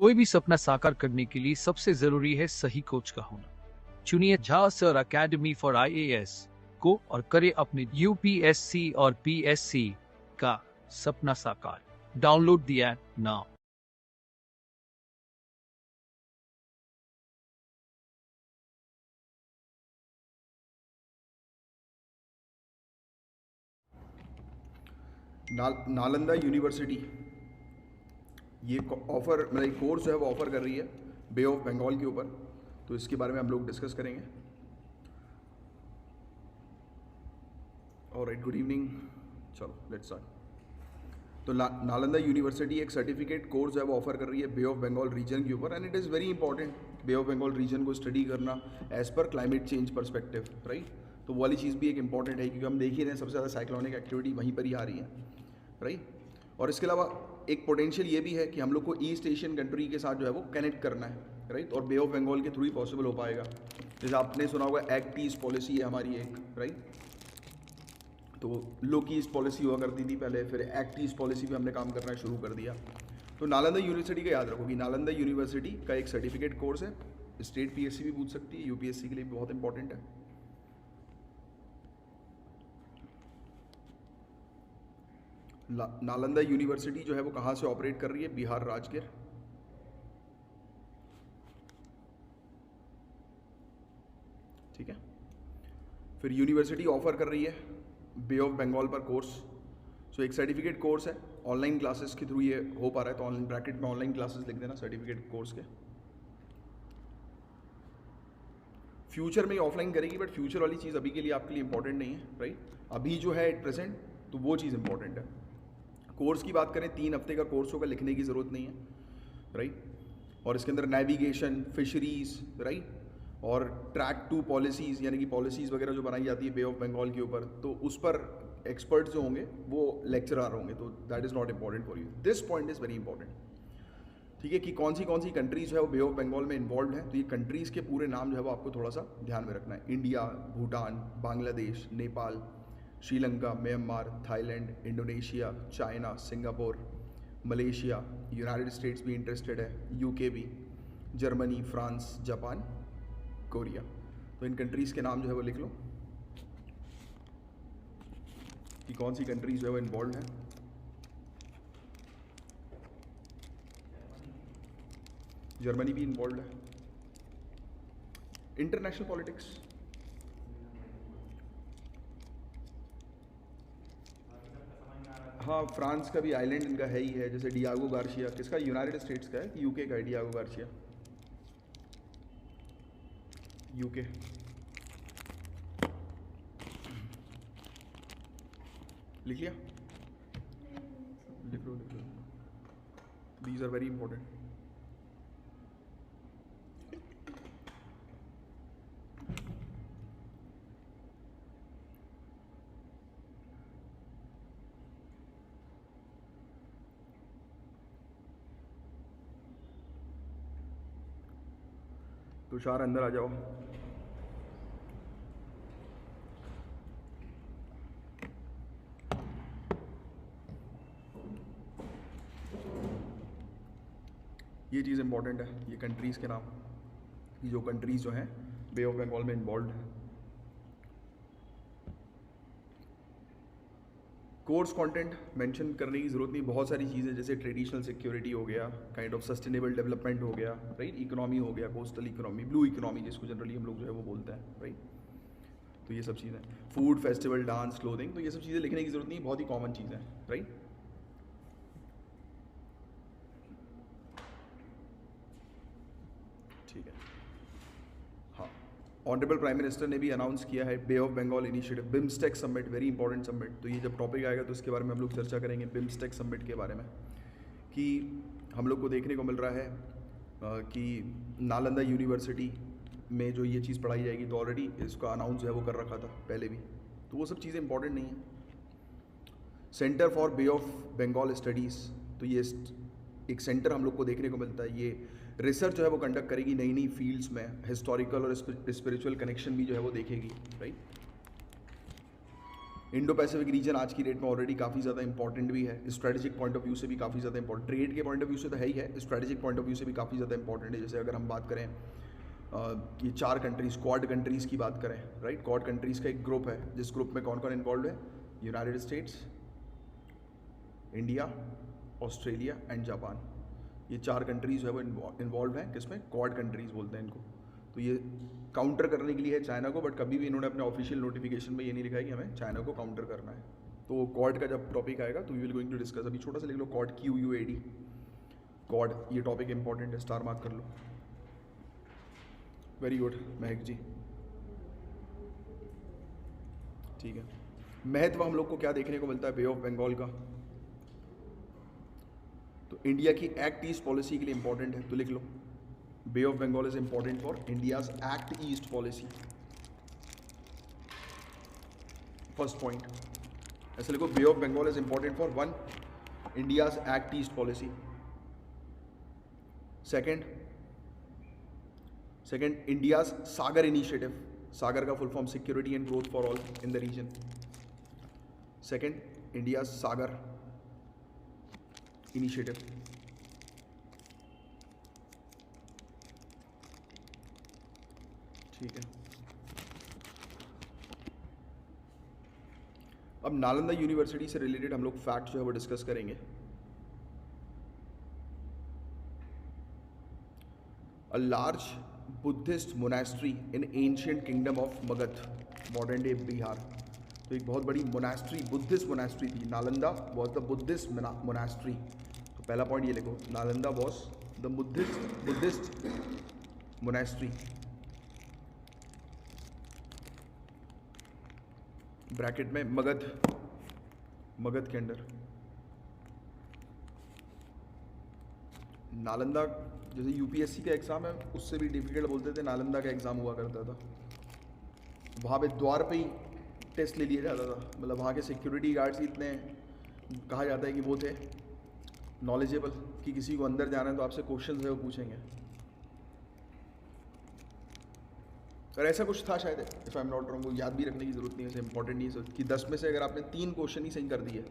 कोई भी सपना साकार करने के लिए सबसे जरूरी है सही कोच का होना। चुनिए Jha sir academy for IAS को और करे अपने UPSC और PSC का सपना साकार। Download the app now. Nalanda university ये ऑफ़र मतलब कोर्स जो है वो ऑफ़र कर रही है बे ऑफ बंगाल के ऊपर, तो इसके बारे में हम लोग डिस्कस करेंगे। Alright, good evening. चलो लेट्स स्टार्ट। तो नालंदा यूनिवर्सिटी एक सर्टिफिकेट कोर्स जो है वो ऑफ़र कर रही है बे ऑफ बंगाल रीजन के ऊपर, and it is very important bay of Bengal region को स्टडी करना as per climate change perspective, right. तो वो वाली चीज़ भी एक इंपॉर्टेंट है, क्योंकि हम देख ही रहे हैं सबसे ज़्यादा साइक्लोनिक एक्टिविटी वहीं पर ही आ रही है, राइट। और इसके अलावा एक पोटेंशियल ये भी है कि हम लोग को ईस्ट एशियन कंट्री के साथ जो है वो कनेक्ट करना है, राइट। और बे ऑफ बंगाल के थ्रू ही पॉसिबल हो पाएगा। जैसे आपने सुना होगा एक्ट ईस्ट पॉलिसी है हमारी एक, राइट। तो लोक ईस्ट पॉलिसी हुआ करती थी पहले, फिर एक्ट ईस्ट पॉलिसी भी हमने काम करना शुरू कर दिया। तो नालंदा यूनिवर्सिटी का याद रखो कि नालंदा यूनिवर्सिटी का एक सर्टिफिकेट कोर्स है, स्टेट PSC भी पूछ सकती है, UPSC के लिए भी बहुत इंपॉर्टेंट है। नालंदा यूनिवर्सिटी जो है वो कहाँ से ऑपरेट कर रही है? बिहार, राजगीर। ठीक है। फिर यूनिवर्सिटी ऑफर कर रही है बे ऑफ बंगाल पर कोर्स। सो एक सर्टिफिकेट कोर्स है, ऑनलाइन क्लासेस के थ्रू ये हो पा रहा है, तो ऑनलाइन ब्रैकेट में ऑनलाइन क्लासेस लिख देना सर्टिफिकेट कोर्स के। फ्यूचर में ऑफलाइन करेगी, बट फ्यूचर वाली चीज़ अभी के लिए आपके लिए इंपॉर्टेंट नहीं है, राइट। अभी जो है एट प्रेजेंट तो वो चीज़ इंपॉर्टेंट है। कोर्स की बात करें 3 हफ्ते का कोर्स होगा, लिखने की ज़रूरत नहीं है, राइट। और इसके अंदर नेविगेशन, फिशरीज़, राइट, और ट्रैक 2 पॉलिसीज़ यानी कि पॉलिसीज़ वगैरह जो बनाई जाती है बे ऑफ बंगाल के ऊपर, तो उस पर एक्सपर्ट्स जो होंगे वो लेक्चरर होंगे, तो that is not important for you. This point is very important, ठीक है, कि कौन सी कंट्रीज़ जो है वो बे ऑफ बंगाल में इन्वॉल्व हैं। तो ये कंट्रीज़ के पूरे नाम जो है वो आपको थोड़ा सा ध्यान में रखना है। India, Bhutan, Bangladesh, Nepal, Sri Lanka, Myanmar, Thailand, Indonesia, China, Singapore, Malaysia, United states भी इंटरेस्टेड है, UK भी, जर्मनी, फ्रांस, जापान, कोरिया। तो इन कंट्रीज़ के नाम जो है वो लिख लो कि कौन सी कंट्रीज़ जो है वो इन्वॉल्व हैं। जर्मनी भी इन्वॉल्व है। इंटरनेशनल पॉलिटिक्स, हाँ, फ्रांस का भी आइलैंड इनका है ही है, जैसे डियागो गार्शिया, किसका? यूनाइटेड स्टेट्स का है कि UK का है डियागो गार्शिया? UK। लिख लिया? लिख लो। These are very important. Tushar अंदर आ जाओ। ये चीज़ इंपॉर्टेंट है, ये कंट्रीज़ के नाम, ये जो कंट्रीज़ जो हैं बे ऑफ बंगाल में इन्वॉल्व हैं। कोर्स कंटेंट मेंशन करने की ज़रूरत नहीं, बहुत सारी चीज़ें जैसे ट्रेडिशनल सिक्योरिटी हो गया, काइंड ऑफ सस्टेनेबल डेवलपमेंट हो गया, राइट, इकोनॉमी हो गया, कोस्टल इकोनॉमी, ब्लू इकोनॉमी जिसको जनरली हम लोग जो है वो बोलते हैं, राइट। तो ये सब चीज़ें, फूड, फेस्टिवल, डांस, क्लोथिंग, तो ये सब चीज़ें लिखने की ज़रूरत नहीं, बहुत ही कॉमन चीज़ें हैं, राइट। ठीक है, हाँ। ऑनरेबल प्राइम मिनिस्टर ने भी अनाउंस किया है bay of Bengal initiative, BIMSTEC summit, very important summit. तो ये जब टॉपिक आएगा तो इसके बारे में हम लोग चर्चा करेंगे, बिम्स्टेक समिट के बारे में, कि हम लोग को देखने को मिल रहा है कि नालंदा यूनिवर्सिटी में जो ये चीज़ पढ़ाई जाएगी, तो ऑलरेडी इसका अनाउंस जो है वो कर रखा था पहले भी, तो वो सब चीज़ें इंपॉर्टेंट नहीं है। Centre for bay of Bengal studies, तो ये एक सेंटर हम लोग को देखने को मिलता है, ये रिसर्च जो है वो कंडक्ट करेगी नई नई फील्ड्स में, हिस्टोरिकल और स्पिरिचुअल कनेक्शन भी जो है वो देखेगी, राइट। इंडो पैसिफिक रीजन आज की डेट में ऑलरेडी काफ़ी ज़्यादा इंपॉर्टेंट भी है, स्ट्रेटेजिक पॉइंट ऑफ व्यू से भी काफ़ी ज़्यादा इंपॉर्टेंट, ट्रेड के पॉइंट ऑफ व्यू से तो है ही है, स्ट्रेटेजिक पॉइंट ऑफ व्यू से भी काफ़ी ज़्यादा इंपॉर्टेंट है। जैसे अगर हम बात करें ये 4 कंट्रीज़, क्वाड कंट्रीज़ की बात करें, राइट, क्वाड कंट्रीज़ का एक ग्रुप है जिस ग्रुप में कौन कौन इन्वॉल्व है, United states, India, Australia and Japan. ये 4 कंट्रीज़ है वो इन्वॉल्व हैं, किसमें, क्वाड कंट्रीज़ बोलते हैं इनको। तो ये काउंटर करने के लिए है चाइना को, बट कभी भी इन्होंने अपने ऑफिशियल नोटिफिकेशन में ये नहीं लिखा है कि हमें चाइना को काउंटर करना है। तो क्वाड का जब टॉपिक आएगा तो we will going to discuss. अभी छोटा सा लिख लो क्वाड, QUAD, क्वाड, ये टॉपिक इंपॉर्टेंट है, स्टार मार्क कर लो। वेरी गुड महक जी, ठीक है। महत्व हम लोग को क्या देखने को मिलता है बे ऑफ बंगाल का, तो इंडिया की एक्ट ईस्ट पॉलिसी के लिए इंपॉर्टेंट है, तो लिख लो bay of Bengal is important for India's act east policy. First point ऐसे लिखो, bay of Bengal is important for 1 India's act east policy. Second India's SAGAR initiative, SAGAR का full form security and growth for all in the region. Second India's SAGAR initiative. ठीक है, अब Nalanda university से related हम लोग fact जो है वो डिस्कस करेंगे। A large Buddhist monastery in ancient kingdom of Magadh, modern day Bihar. तो एक बहुत बड़ी मोनास्ट्री, बुद्धिस्ट मोनास्ट्री थी, Nalanda was the Buddhist monastery. तो पहला पॉइंट ये लिखो, Nalanda was the Buddhist monastery, bracket में मगध के अंडर। नालंदा जैसे यूपीएससी का एग्ज़ाम है उससे भी डिफिकल्ट बोलते थे, नालंदा का एग्ज़ाम हुआ करता था। वहाँ पे द्वार पे ही टेस्ट ले लिया जाता था, मतलब वहाँ के सिक्योरिटी गार्ड्स ही इतने, कहा जाता है कि वो थे नॉलेजेबल कि किसी को अंदर जाना है तो आपसे क्वेश्चंस है वो पूछेंगे। और ऐसा कुछ था शायद, if I am not wrong, वो याद भी रखने की ज़रूरत नहीं है, ऐसे इंपॉर्टेंट नहीं है कि 10 में से अगर आपने 3 क्वेश्चन ही सही कर दिए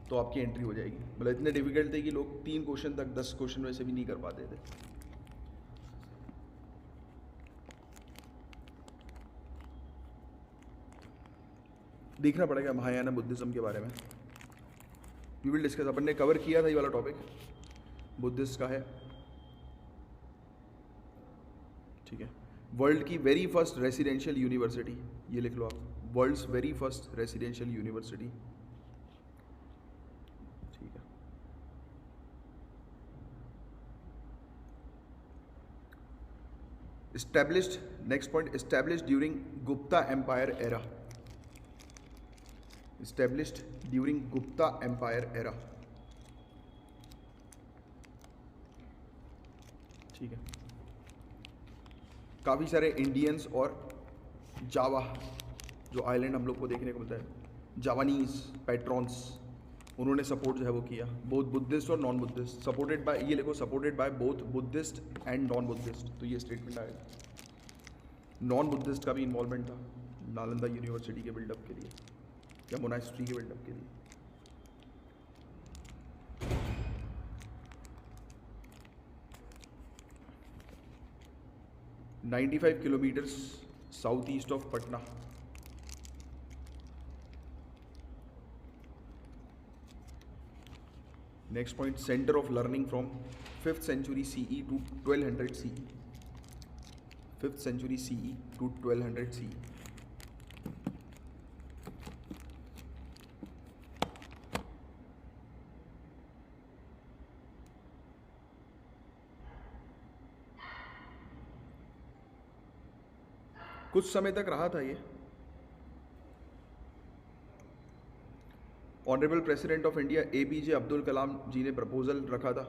तो आपकी एंट्री हो जाएगी। मतलब इतने डिफिकल्ट थे कि लोग 3 क्वेश्चन तक 10 क्वेश्चन वैसे भी नहीं कर पाते थे। देखना पड़ेगा महायाना बुद्धिज्म के बारे में, वी विल डिस्कस। अपन ने कवर किया था ये वाला टॉपिक, बुद्धिस्ट का है, ठीक है। वर्ल्ड की वेरी फर्स्ट रेसिडेंशियल यूनिवर्सिटी, ये लिख लो आप, world's very first residential university, ठीक है। Established, next point, established during Gupta empire era, established during Gupta empire era, ठीक है। काफ़ी सारे इंडियंस और जावा जो आइलैंड हम लोग को देखने को मिलता है, जावानीज पैट्रॉन्स, उन्होंने सपोर्ट जो है वो किया, बोथ बुद्धिस्ट और नॉन बुद्धिस्ट, सपोर्टेड बाय, ये लिखो, supported by both Buddhist and non Buddhist. तो ये स्टेटमेंट आएगा। नॉन बुद्धिस्ट का भी इन्वॉल्वमेंट था नालंदा यूनिवर्सिटी के बिल्डअप के लिए या मोनास्ट्री के बिल्डअप के लिए। - 95 kilometres south east of Patna. Next point, centre of learning from 5th century CE to 1200 CE, 5th century CE to 1200 CE। कुछ समय तक रहा था ये। Honourable president of India APJ Abdul Kalam ji ने प्रपोजल रखा था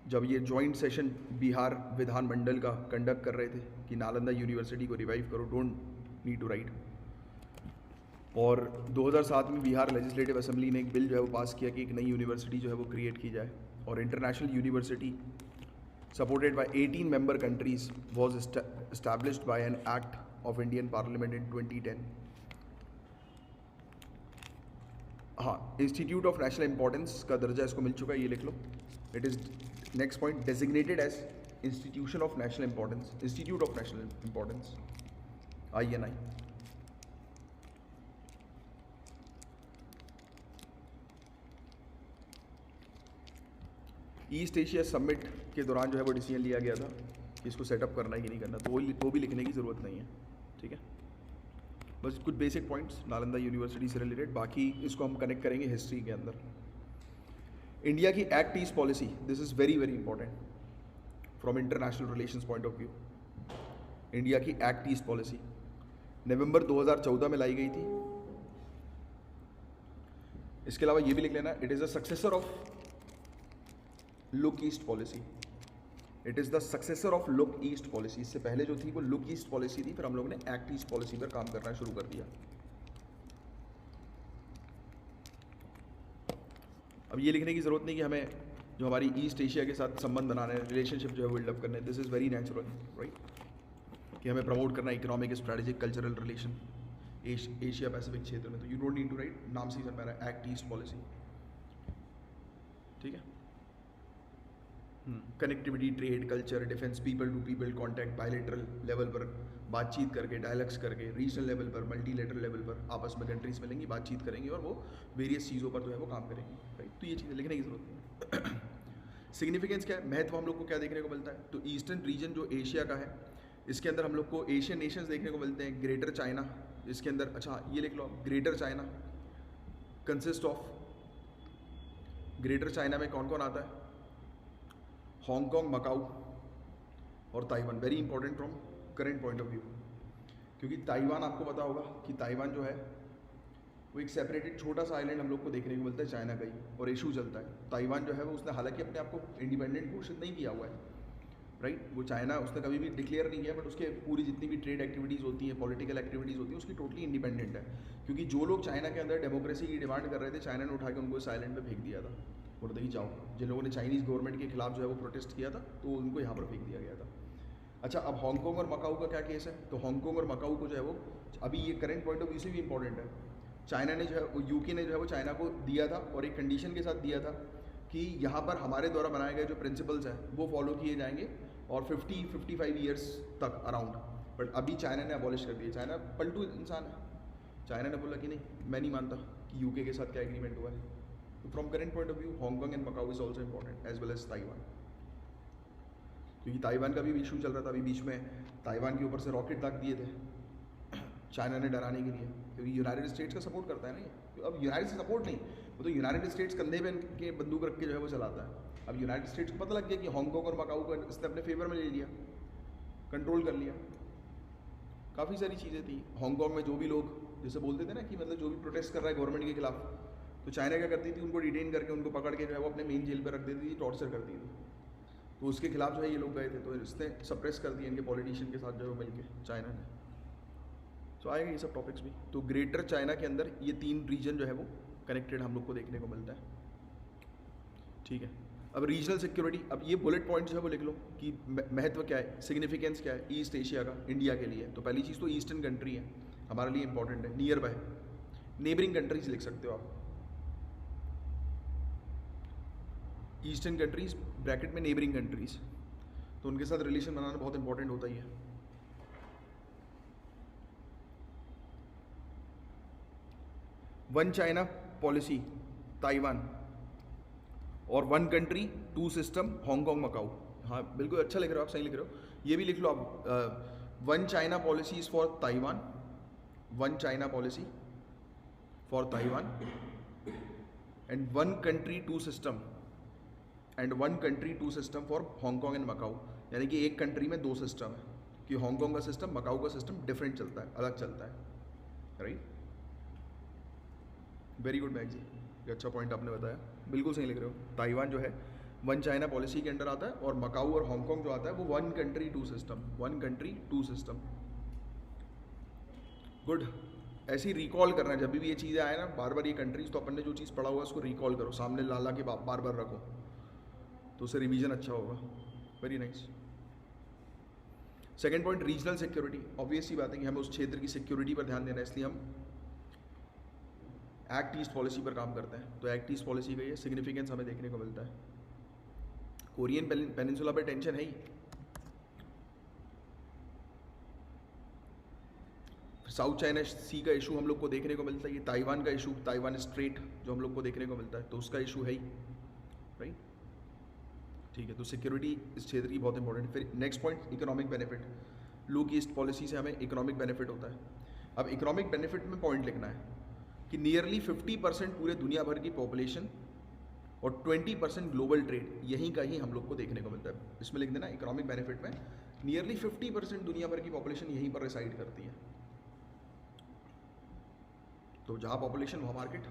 जब ये जॉइंट सेशन बिहार विधानमंडल का कंडक्ट कर रहे थे कि नालंदा यूनिवर्सिटी को रिवाइव करो, डोंट नीड टू राइट। और 2007 में बिहार लेजिस्लेटिव असेंबली ने एक बिल जो है वो पास किया कि एक नई यूनिवर्सिटी जो है वो क्रिएट की जाए, और international university supported by 18 member countries was established by an act of Indian Parliament in 2010। हाँ, इंस्टीट्यूट ऑफ नेशनल इंपॉर्टेंस का दर्जा इसको मिल चुका है, ये लिख लो। It is next point, designated as institution of national importance, institute of national importance, INI। East Asia summit के दौरान जो है वो डिसीजन लिया गया था कि इसको सेटअप करना है कि नहीं करना, तो वो भी लिखने की ज़रूरत नहीं है, ठीक है। बस कुछ बेसिक पॉइंट्स नालंदा यूनिवर्सिटी से रिलेटेड, बाकी इसको हम कनेक्ट करेंगे हिस्ट्री के अंदर। इंडिया की act east policy, this is very very important from international relations point of view. India की एक्ट ईस्ट पॉलिसी नवंबर 2014 में लाई गई थी। इसके अलावा ये भी लिख लेना, it is the successor of look east policy. It is the successor of look east policy. इससे पहले जो थी वो लुक ईस्ट पॉलिसी थी, फिर हम लोगों ने एक्ट ईस्ट पॉलिसी पर काम करना शुरू कर दिया। अब ये लिखने की ज़रूरत नहीं कि हमें जो हमारी ईस्ट एशिया के साथ संबंध बनाने, रिलेशनशिप जो है बिल्डअप करने, this is very natural, right, कि हमें प्रमोट करना economic, strategic, cultural relation Asia Pacific क्षेत्र में। तो you don't need to write, नाम से ही समझ रहा है, एक्ट ईस्ट पॉलिसी, ठीक है। Connectivity, trade, culture, defence, people to people contact, bilateral level पर बातचीत करके, डायलॉग्स करके, रीजनल लेवल पर, मल्टीलेटरल लेवल पर आपस में कंट्रीज मिलेंगी, बातचीत करेंगी और वो वेरियस चीज़ों पर जो है वो काम करेंगी, राइट। तो ये चीज़ें लिखने की जरूरत नहीं है। सिग्निफिकेंस क्या है, महत्व हम लोग को क्या देखने को मिलता है, तो ईस्टर्न रीजन जो एशिया का है, इसके अंदर हम लोग को एशियन नेशंस देखने को मिलते हैं। ग्रेटर चाइना, इसके अंदर, अच्छा ये लिख लो, greater China consist of, greater China में कौन कौन आता है, हांगकांग, मकाऊ और Taiwan. Very important from current point of view, क्योंकि ताइवान आपको पता होगा कि ताइवान जो है वो एक सेपरेटेड छोटा सा आइलैंड हम लोग को देखने को मिलता है चाइना का ही, और इशू चलता है। ताइवान जो है वो उसने हालांकि अपने आप को इंडिपेंडेंट घोषित नहीं किया हुआ है, राइट, वो चाइना उसने कभी भी डिक्लेयर नहीं किया, बट उसके पूरी जितनी भी ट्रेड एक्टिविटीज़ होती हैं, पॉलिटिकल एक्टिविटीज़ होती हैं, उसकी टोटली इंडिपेंडेंट है। क्योंकि जो लोग चाइना के अंदर डेमोक्रेसी की डिमांड कर रहे थे, चाइना ने उठा के उनको इस आइलैंड पर फेंक दिया था, बोलते ही जाओ। जिन लोगों ने चाइनीज़ गवर्नमेंट के खिलाफ जो है वो प्रोटेस्ट किया था, तो उनको यहाँ पर फेंक दिया गया था। अच्छा, अब हांगकांग और मकाऊ का क्या केस है, तो हांगकांग और मकाऊ को जो है वो अभी ये करंट पॉइंट ऑफ व्यू से भी इंपॉर्टेंट है। चाइना ने जो है वो, यूके ने जो है वो चाइना को दिया था, और एक कंडीशन के साथ दिया था कि यहाँ पर हमारे द्वारा बनाए गए जो प्रिंसिपल्स हैं वो फॉलो किए जाएंगे, और 50-55 ईयर्स तक अराउंड। बट अभी चाइना ने अबॉलिश कर दिया। चाइना पलटू इंसान है, चाइना ने बोला कि नहीं, मैं नहीं मानता कि यूके के साथ क्या एग्रीमेंट हुआ है। तो from current point of view Hong Kong and Macau is also important as well as Taiwan, क्योंकि ताइवान का भी इशू चल रहा था अभी बीच में। ताइवान के ऊपर से रॉकेट दाग दिए थे चाइना ने डराने के लिए, क्योंकि यूनाइटेड स्टेट्स का सपोर्ट करता है ना ये। अब यूनाइटेड से सपोर्ट नहीं, वो तो यूनाइटेड स्टेट्स कंधे पे के बंदूक रख के जो है वो चलाता है। अब यूनाइटेड स्टेट्स को पता लग गया कि हांगकांग और मकाऊ को इसने अपने फेवर में ले लिया, कंट्रोल कर लिया। काफ़ी सारी चीज़ें थी हांगकांग में, जो भी लोग जैसे बोलते थे ना कि मतलब जो भी प्रोटेस्ट कर रहा है गवर्नमेंट के खिलाफ, तो चाइना क्या करती थी, उनको डिटेन करके उनको पकड़ के जो है वो अपने मेन जेल पर रख देती थी, टॉर्चर करती थी। तो उसके खिलाफ जो है ये लोग गए थे, तो इसने सप्रेस कर दिया इनके पॉलिटिशियन के साथ जो है मिलके चाइना ने। तो आएगा ये सब टॉपिक्स भी। तो ग्रेटर चाइना के अंदर ये 3 रीजन जो है वो कनेक्टेड हम लोग को देखने को मिलता है, ठीक है। अब रीजनल सिक्योरिटी, अब ये बुलेट पॉइंट जो है वो लिख लो कि महत्व क्या है, सिग्निफिकेंस क्या है ईस्ट एशिया का इंडिया के लिए। तो पहली चीज़ तो ईस्टर्न कंट्री है, हमारे लिए इंपॉर्टेंट है, नियर बाय। नेबरिंग कंट्रीज लिख सकते हो आप, ईस्टर्न कंट्रीज ब्रैकेट में नेबरिंग कंट्रीज, तो उनके साथ रिलेशन बनाना बहुत इंपॉर्टेंट होता ही है। वन चाइना पॉलिसी ताइवान, और 1 कंट्री 2 सिस्टम हांगकांग मकाऊ। हाँ बिल्कुल, अच्छा लिख रहे हो आप, सही लिख रहे हो। ये भी लिख लो आप, 1 China policy is for Taiwan, 1 China policy for Taiwan, and 1 country 2 system, and 1 country 2 system for Hong Kong and Macau. यानी कि एक कंट्री में 2 सिस्टम है, कि हांगकांग का सिस्टम, मकाऊ का सिस्टम डिफरेंट चलता है, अलग चलता है, राइट। वेरी गुड मैग जी, ये अच्छा पॉइंट आपने बताया, बिल्कुल सही लिख रहे हो। ताइवान जो है 1 चाइना पॉलिसी के अंडर आता है, और मकाऊ और हांगकांग जो आता है वो 1 country 2 system, 1 country 2 system. Good, ऐसे ही रिकॉल करना है, जब भी ये चीज़ें आए ना बार बार ये कंट्रीज, तो अपन ने जो चीज़ पढ़ा हुआ है उसको रिकॉल करो, सामने लाला के बार बार रखो, तो उससे रिवीजन अच्छा होगा। Very nice. Second point, regional security. Obvious सी बात है कि हमें उस क्षेत्र की सिक्योरिटी पर ध्यान देना है, इसलिए हम एक्ट ईस्ट पॉलिसी पर काम करते हैं, तो एक्ट ईस्ट पॉलिसी का ये सिग्निफिकेंस हमें देखने को मिलता है। कोरियन पेनिनसुला पे टेंशन है ही, साउथ चाइना सी का इशू हम लोग को देखने को मिलता है, ये ताइवान का इशू, ताइवान स्ट्रेट जो हम लोग को देखने को मिलता है, तो उसका इशू है ही, राइट। ठीक है, तो सिक्योरिटी इस क्षेत्र की बहुत इंपॉर्टेंट है। फिर next point, economic benefit. Look east policy से हमें इकोनॉमिक बेनिफिट होता है। अब इकोनॉमिक बेनिफिट में पॉइंट लिखना है कि नियरली 50% पूरे दुनिया भर की पॉपुलेशन और 20% ग्लोबल ट्रेड, यहीं का ही हम लोग को देखने को मिलता है। इसमें लिख देना इकोनॉमिक बेनिफिट में नियरली 50% दुनिया भर की पॉपुलेशन यहीं पर रिसाइड करती है। तो जहाँ पॉपुलेशन वहाँ market,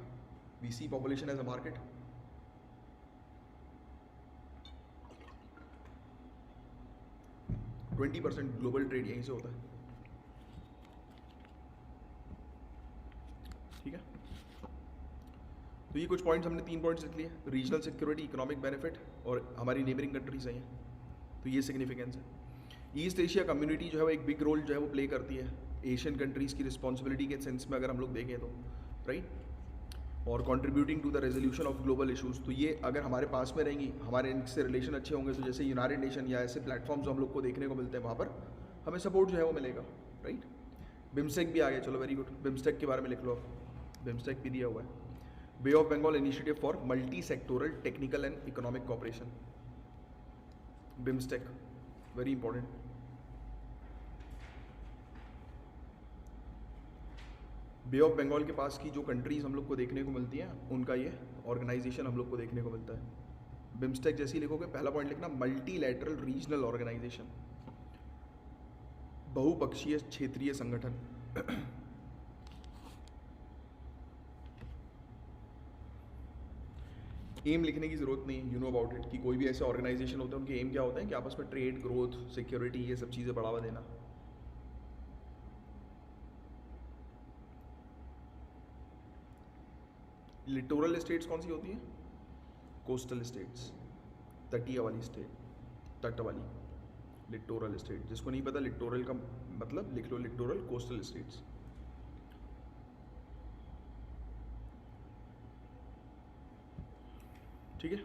we see population as a market. Twenty 20% global trade यहीं से होता है, ठीक है। तो ये कुछ पॉइंट्स हमने 3 पॉइंट्स लिख लिए, रीजनल सिक्योरिटी, इकोनॉमिक बेनिफिट और हमारी नेबरिंग कंट्रीज हैं, तो ये सिग्निफिकेंस है। ईस्ट एशिया कम्युनिटी जो है वो एक बिग रोल जो है वो प्ले करती है एशियन कंट्रीज़ की रिस्पॉन्सिबिलिटी के सेंस में अगर हम लोग देखें तो, राइट, और contributing to the resolution of global issues. तो ये अगर हमारे पास में रहेंगी, हमारे इनसे रिलेशन अच्छे होंगे, तो जैसे यूनाइटेड नेशन या ऐसे प्लेटफॉर्म्स जो हम लोग को देखने को मिलते हैं वहाँ पर हमें सपोर्ट जो है वो मिलेगा, राइट। बिम्स्टेक भी आ गया, चलो वेरी गुड, बिम्स्टेक के बारे में लिख लो आप, बिम्स्टेक भी दिया हुआ है। Bay of Bengal initiative for multi sectoral technical and economic cooperation, BIMSTEC very important. Bay of Bengal के पास की जो कंट्रीज़ हम लोग को देखने को मिलती हैं उनका ये ऑर्गेनाइजेशन हम लोग को देखने को मिलता है। बिम्स्टेक जैसे ही लिखोगे पहला पॉइंट लिखना मल्टीलैटरल रीजनल ऑर्गेनाइजेशन, बहुपक्षीय क्षेत्रीय संगठन। एम लिखने की जरूरत नहीं है, यू नो अबाउट इट, कि कोई भी ऐसे ऑर्गेनाइजेशन होते हैं उनके एम क्या होते हैं कि आपस में ट्रेड, ग्रोथ, सिक्योरिटी, ये सब चीज़ें बढ़ावा देना। लिटोरल स्टेट्स कौन सी होती हैं? कोस्टल स्टेट्स, तटीय वाली स्टेट, तट वाली लिटोरल स्टेट। जिसको नहीं पता लिटोरल का मतलब लिख लो, लिटोरल कोस्टल स्टेट्स। ठीक है,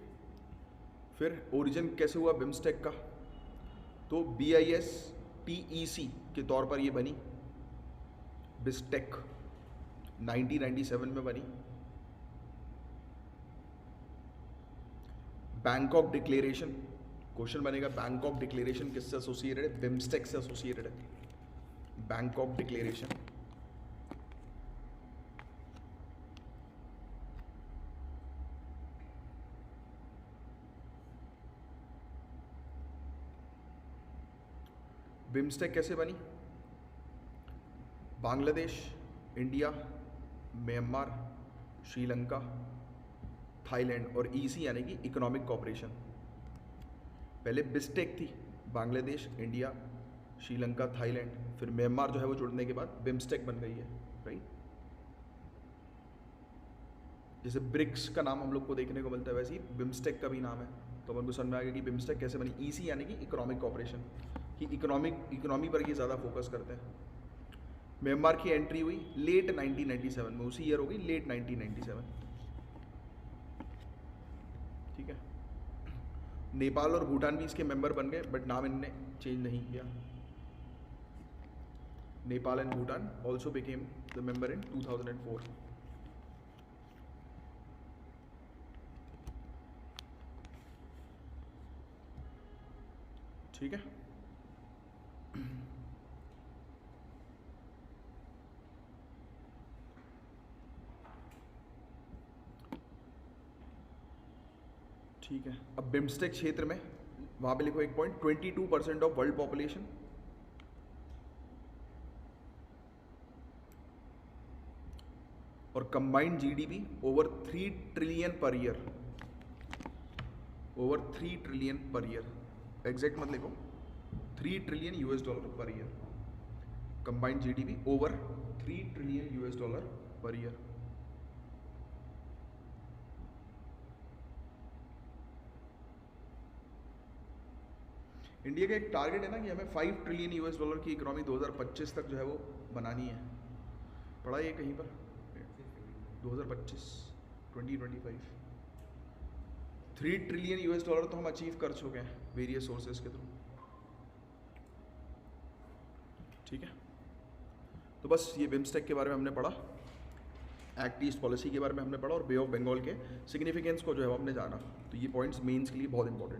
फिर ओरिजिन कैसे हुआ बिम्स्टेक का? तो BISTEC के तौर पर ये बनी, बिस्टेक 1997 में बनी। बैंकॉक डिक्लेरेशन, क्वेश्चन बनेगा बैंकॉक डिक्लेरेशन किससे एसोसिएटेड है? बिम्स्टेक से एसोसिएटेड है, बैंकॉक डिक्लेरेशन। बिम्स्टेक कैसे बनी? Bangladesh, India, Myanmar, Sri Lanka, Thailand और EC यानी कि इकोनॉमिक कॉपरेशन। पहले बिस्टेक थी, बांग्लादेश, इंडिया, श्रीलंका, थाईलैंड, फिर म्यांमार जो है वो जुड़ने के बाद बिम्स्टेक बन गई है, राइट। जैसे ब्रिक्स का नाम हम लोग को देखने को मिलता है वैसे ही बिम्स्टेक का भी नाम है, तो अपन को समझ में आ गया कि बिम्स्टेक कैसे बनी। EC यानी कि इकोनॉमिक कॉपरेशन, कि इकोनॉमी पर ये ज़्यादा फोकस करते हैं। म्यांमार की एंट्री हुई लेट 1997 में, उसी ईयर हो गई लेट 1997, ठीक है। नेपाल और भूटान भी इसके मेंबर बन गए, बट नाम इनने चेंज नहीं किया। Nepal and Bhutan also became the member in 2004। ठीक है, ठीक है। अब बिम्स्टेक क्षेत्र में वहां पे लिखो एक पॉइंट, 22% ऑफ वर्ल्ड पॉपुलेशन, और combined GDP over 3 trillion per year, over 3 trillion per year, exact मत लिखो, 3 trillion $US per year. Combined GDP over 3 trillion $US per year. India का एक टारगेट है ना कि हमें 5 ट्रिलियन $US की इकोनॉमी 2025 तक जो है वो बनानी है। पढ़ा ये कहीं पर? 2025 2025 $3 ट्रिलियन तो हम अचीव कर चुके हैं वेरियस सोर्सेज के थ्रू। ठीक है, तो बस ये बिम्स्टेक के बारे में हमने पढ़ा, एक्ट ईस्ट पॉलिसी के बारे में हमने पढ़ा और बे ऑफ बंगाल के सिग्निफिकेंस को जो है वो हमने जाना। तो ये पॉइंट्स मेंस के लिए बहुत इंपॉर्टेंट